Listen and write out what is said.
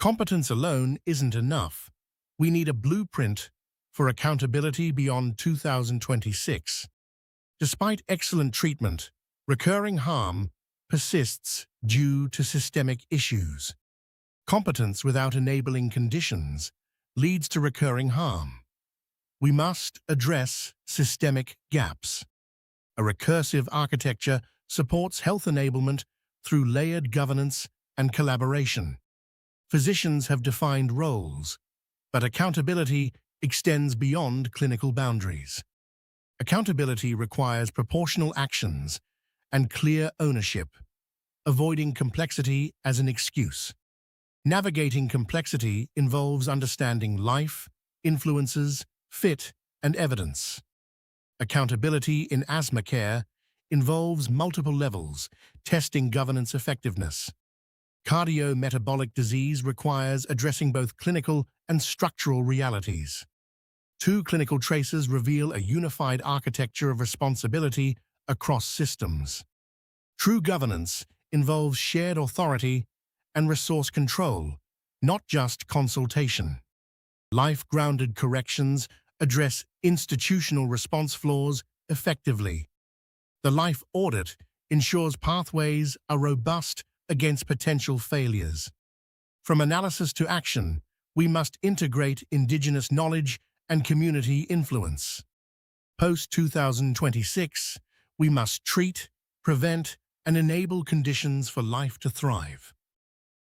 Competence alone isn't enough. We need a blueprint for accountability beyond 2026. Despite excellent treatment, recurring harm persists due to systemic issues. Competence without enabling conditions leads to recurring harm. We must address systemic gaps. A recursive architecture supports health enablement through layered governance and collaboration. Physicians have defined roles, but accountability extends beyond clinical boundaries. Accountability requires proportional actions and clear ownership, avoiding complexity as an excuse. Navigating complexity involves understanding life, influences, fit, and evidence. Accountability in asthma care involves multiple levels, testing governance effectiveness. Cardiometabolic disease requires addressing both clinical and structural realities. Two clinical traces reveal a unified architecture of responsibility across systems. True governance involves shared authority and resource control, not just consultation. Life-grounded corrections address institutional response flaws effectively. The life audit ensures pathways are robust against potential failures. From analysis to action, we must integrate indigenous knowledge and community influence. Post-2026, we must treat, prevent, and enable conditions for life to thrive.